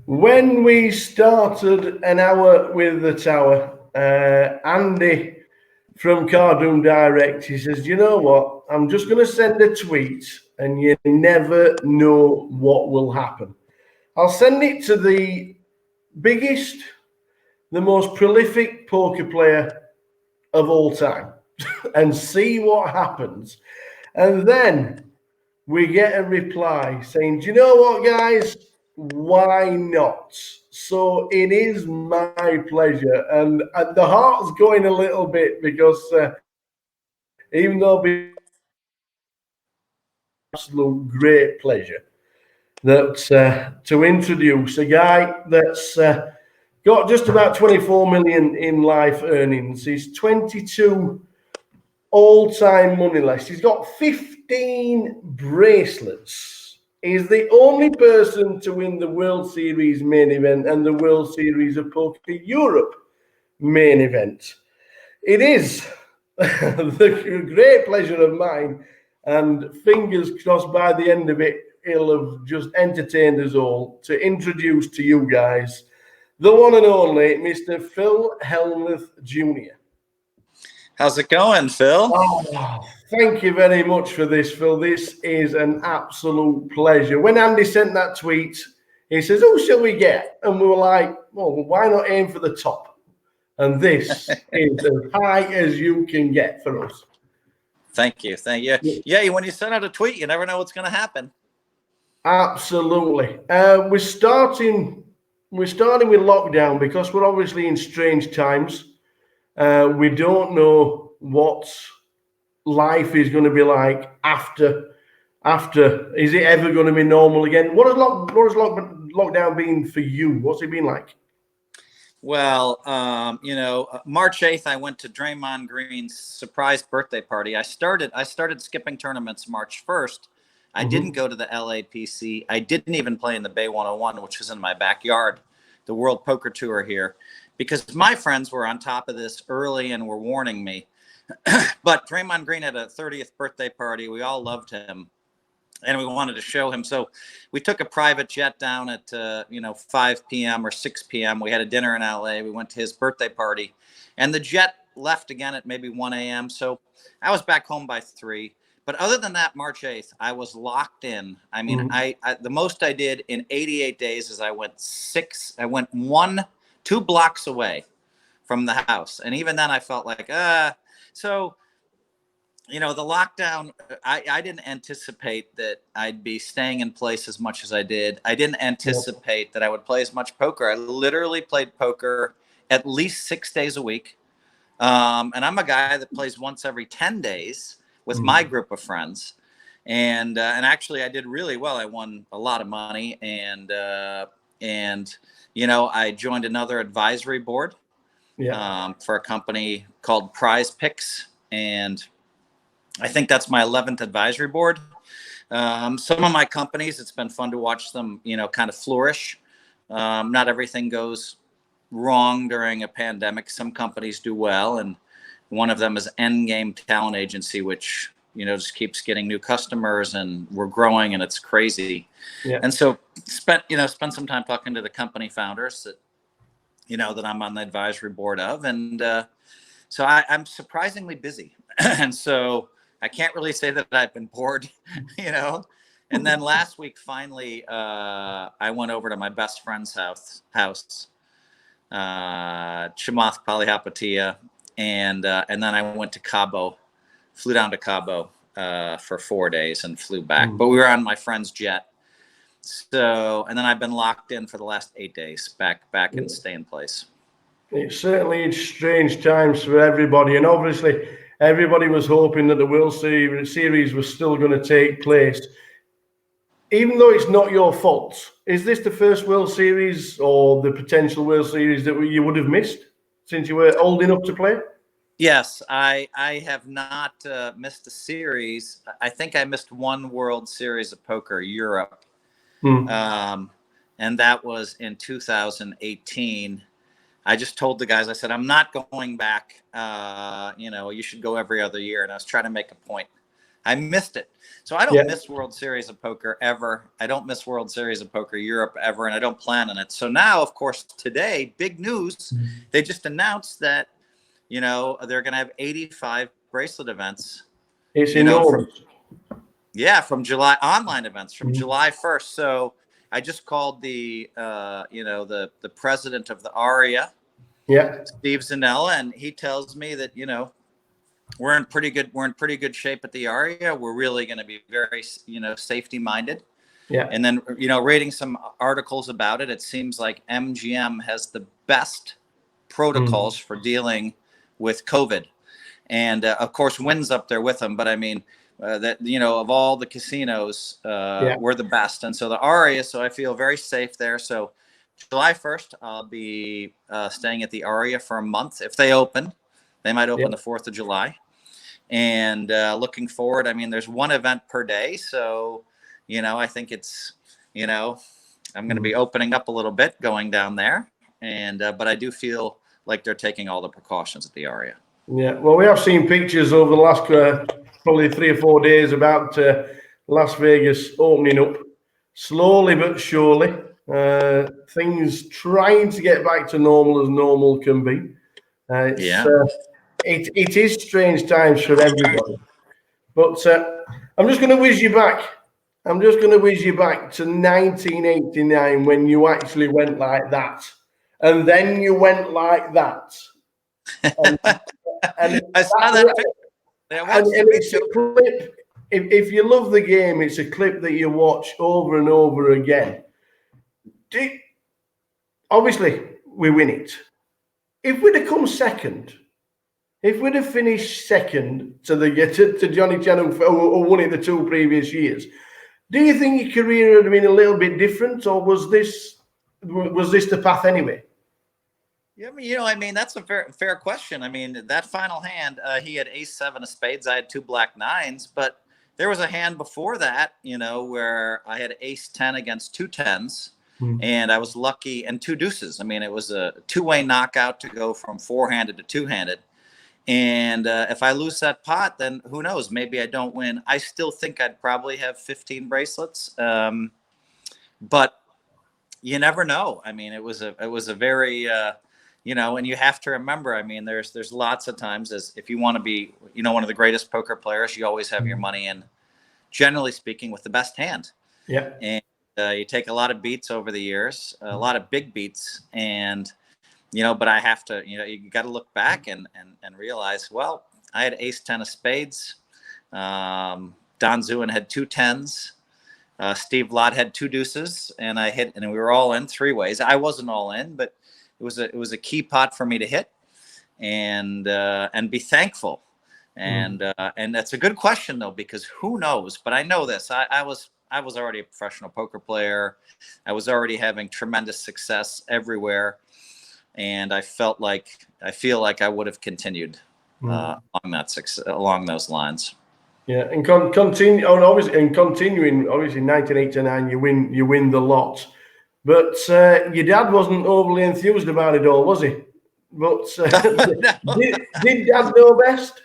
When we started an hour with the tower, Andy from Cardroom Direct, he says, "You know what? I'm just going to send a tweet, and you never know what will happen. I'll send it to the biggest, the most prolific poker player of all time and see what happens." And then we get a reply saying, "Do you know what, guys? Why not?" So it is my pleasure. And the heart's going a little bit because even though absolute great pleasure that to introduce a guy that's got just about 24 million in life earnings. He's 22 all-time money list. He's got 15 bracelets. He's the only person to win the World Series main event and the World Series of Poker Europe main event. It is the great pleasure of mine, and fingers crossed by the end of it, he'll have just entertained us all, to introduce to you guys the one and only Mr. Phil Hellmuth Jr. How's it going, Phil? Oh, thank you very much for this, Phil. This is an absolute pleasure. When Andy sent that tweet, he says, "Who shall we get?" And we were like, "Well, why not aim for the top?" And this is as high as you can get for us. Thank you. Yeah, when you send out a tweet, you never know what's going to happen. Absolutely. We're starting with lockdown because we're obviously in strange times. We don't know what life is going to be like after. Is it ever going to be normal again? What has lockdown been for you? What's it been like? Well, March 8th, I went to Draymond Green's surprise birthday party. I started skipping tournaments March 1st. I didn't go to the LAPC. I didn't even play in the Bay 101, which was in my backyard, the World Poker Tour here, because my friends were on top of this early and were warning me. But Draymond Green had a 30th birthday party. We all loved him, and we wanted to show him. So we took a private jet down at 5 p.m. or 6 p.m. We had a dinner in LA. We went to his birthday party, and the jet left again at maybe 1 a.m. So I was back home by 3. But other than that, March 8th, I was locked in. I mean, I the most I did in 88 days is I went 2 blocks away from the house. And even then I felt like, so the lockdown, I didn't anticipate that I'd be staying in place as much as I did. I didn't anticipate that I would play as much poker. I literally played poker at least 6 days a week. And I'm a guy that plays once every 10 days with my group of friends. And actually I did really well. I won a lot of money. And I joined another advisory board for a company called Prize Picks. And I think that's my 11th advisory board. Some of my companies, it's been fun to watch them, kind of flourish. Not everything goes wrong during a pandemic. Some companies do well. And one of them is Endgame Talent Agency, which, just keeps getting new customers, and we're growing, and it's crazy. Yeah. And so spent some time talking to the company founders that, that I'm on the advisory board of. And so I'm surprisingly busy. And so I can't really say that I've been bored, And then last week, finally, I went over to my best friend's house, Chamath Palihapitiya, and then I went to Cabo, flew down to Cabo for 4 days and flew back. But we were on my friend's jet. So, and then I've been locked in for the last 8 days, back and stay in place. It certainly is strange times for everybody, and obviously everybody was hoping that the World Series was still going to take place. Even though it's not your fault, is this the first World Series or the potential World Series that you would have missed since you were old enough to play? Yes, I have not missed a series. I think I missed one World Series of Poker, Europe. And that was in 2018. I just told the guys, I said, I'm not going back. You should go every other year. And I was trying to make a point. I missed it. So I don't Yeah. miss World Series of Poker ever. I don't miss World Series of Poker Europe ever, and I don't plan on it. So now, of course, today, big news. They just announced that, you know, they're going to have 85 bracelet events. It's you know, enormous. from July, online events from July 1st. So I just called the, the president of the ARIA, Steve Zanella, and he tells me that, you know, we're in pretty good shape at the ARIA. We're really going to be very, you know, safety minded. Yeah. And then, you know, reading some articles about it, it seems like MGM has the best protocols for dealing with COVID. And of course, Wynn's up there with them. But I mean, that, you know, of all the casinos, we're the best. And so the ARIA, so I feel very safe there. So July 1st, I'll be staying at the ARIA for a month. If they open, they might open the 4th of July. And looking forward, I mean, there's one event per day. So, you know, I think it's, you know, I'm going to be opening up a little bit going down there. And but I do feel like they're taking all the precautions at the ARIA. Yeah, well, we have seen pictures over the last probably 3 or 4 days about Las Vegas opening up slowly but surely. Things trying to get back to normal as normal can be. It is strange times for everybody. But I'm just going to whiz you back. I'm just going to whiz you back to 1989 when you actually went like that. And then you went like that. And I saw that picture. And it's a clip. If you love the game, it's a clip that you watch over and over again. Obviously, we win it. If we'd have come second, if we'd have finished second to Johnny Chan, who won it the 2 previous years, do you think your career would have been a little bit different, or was this the path anyway? Yeah, I mean, that's a fair question. I mean, that final hand, he had ace-7 of spades. I had 2 black nines, but there was a hand before that, you know, where I had ace-10 against 2 10s, and I was lucky, and 2 deuces. I mean, it was a 2-way knockout to go from 4-handed to 2-handed. And if I lose that pot, then who knows? Maybe I don't win. I still think I'd probably have 15 bracelets, but you never know. I mean, it was a very you know, and you have to remember, I mean, there's lots of times, as if you want to be, you know, one of the greatest poker players, you always have your money in, generally speaking, with the best hand. Yeah. And you take a lot of beats over the years, a lot of big beats, and, you know, but I have to, you know, you got to look back and realize, well, I had ace-10 of spades. Don Zewin had 2 10s. Steve Lott had 2 deuces, and I hit, and we were all in 3 ways. I wasn't all in, but it was a key pot for me to hit, and be thankful. And that's a good question though, because who knows? But I know this. I was already a professional poker player. I was already having tremendous success everywhere, and I feel like I would have continued along those lines. Yeah, and continuing, obviously, in 1989, you win the lot. But your dad wasn't overly enthused about it all, was he? But did Dad know best?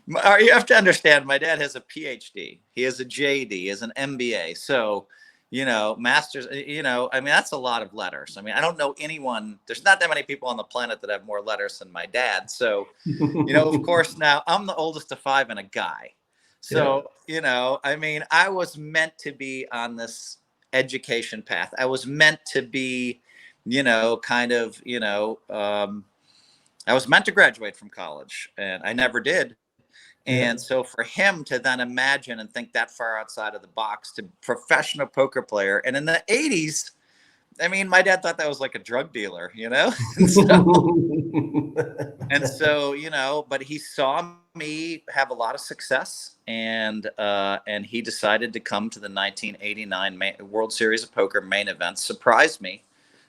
You have to understand, my dad has a PhD. He has a JD. He has an MBA. So, you know, master's, you know, I mean, that's a lot of letters. I mean, I don't know anyone. There's not that many people on the planet that have more letters than my dad. So, you know, of course, now I'm the oldest of 5 and a guy. So, you know, I mean, I was meant to be on this education path. I was meant to be, you know, kind of, you know, I was meant to graduate from college, and I never did. And so for him to then imagine and think that far outside of the box, to professional poker player, and in the 80s, I mean, my dad thought that was like a drug dealer, you know? And so, you know, but he saw me have a lot of success, and he decided to come to the 1989 World Series of Poker main event. Surprised me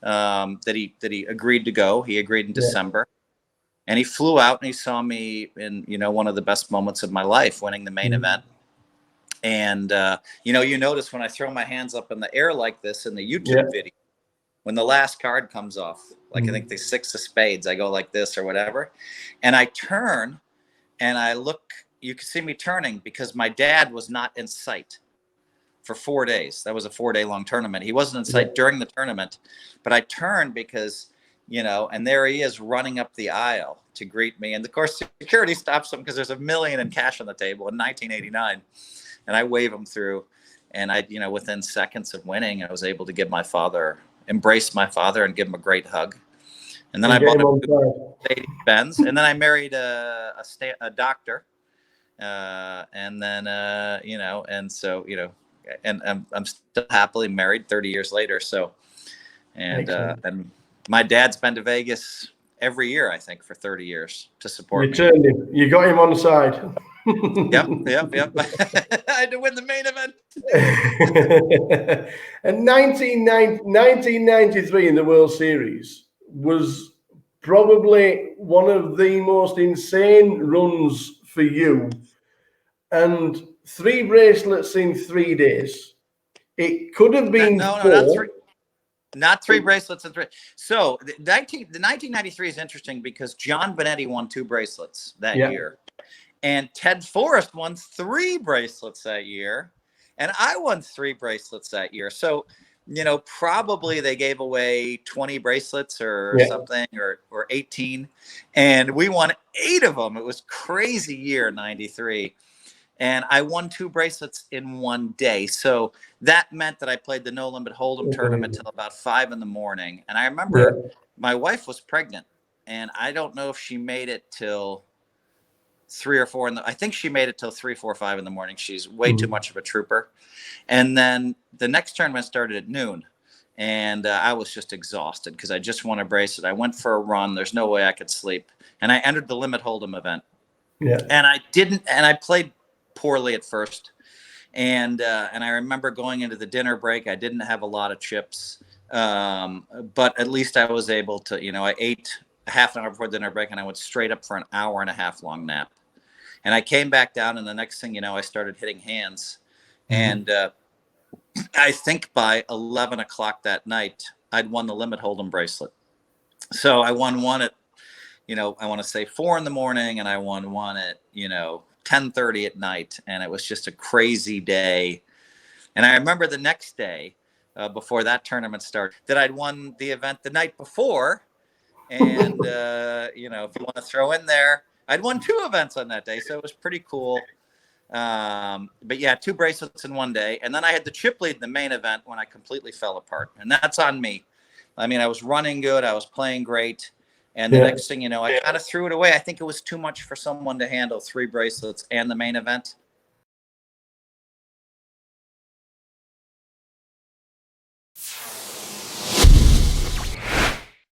that he agreed to go. He agreed in December, and he flew out, and he saw me in, you know, one of the best moments of my life, winning the main event. And you know, you notice when I throw my hands up in the air like this in the YouTube video, when the last card comes off, like I think the 6 of spades, I go like this or whatever. And I turn and I look you could see me turning because my dad was not in sight for 4 days. That was a 4-day long tournament. He wasn't in sight during the tournament, but I turned because, and there he is running up the aisle to greet me. And of course, security stops him because there's $1 million in cash on the table in 1989. And I wave him through. And within seconds of winning, I was able to embrace my father and give him a great hug. And then I bought a Mercedes-Benz, and then I married a doctor. And then, and I'm still happily married 30 years later. So, and my dad's been to Vegas every year, I think, for 30 years to support me. Turned him. You got him on the side. Yep. I had to win the main event. And 1993 in the World Series was probably one of the most insane runs for you. And 3 bracelets in 3 days. It could have been not 3 bracelets in 3. So the 1993 is interesting because John Benetti won 2 bracelets that year. And Ted Forrest won 3 bracelets that year. And I won 3 bracelets that year. So, probably they gave away 20 bracelets or something, or 18. And we won 8 of them. It was crazy year, 93. And I won 2 bracelets in 1 day. So that meant that I played the No Limit Hold'em tournament till about 5 in the morning. And I remember my wife was pregnant. And I don't know if she made it till 3 or 4 I think she made it till 3, 4, 5 in the morning. She's way too much of a trooper. And then the next tournament started at noon. And I was just exhausted because I just won a bracelet. I went for a run. There's no way I could sleep. And I entered the Limit Hold'em event. And I played poorly at first. And I remember going into the dinner break. I didn't have a lot of chips. But at least I was able to, I ate a half an hour before dinner break and I went straight up for an hour and a half long nap. And I came back down, and the next thing I started hitting hands. And I think by 11 o'clock that night, I'd won the Limit Hold'em bracelet. So I won one at, I want to say 4 in the morning, and I won one at, 10:30 at night. And it was just a crazy day. And I remember the next day, before that tournament started, that I'd won the event the night before. And, if you want to throw in there, I'd won 2 events on that day. So it was pretty cool. But 2 bracelets in 1 day. And then I had the chip lead in the main event when I completely fell apart. And that's on me. I mean, I was running good. I was playing great. And the next thing I kind of threw it away. I think it was too much for someone to handle 3 bracelets and the main event.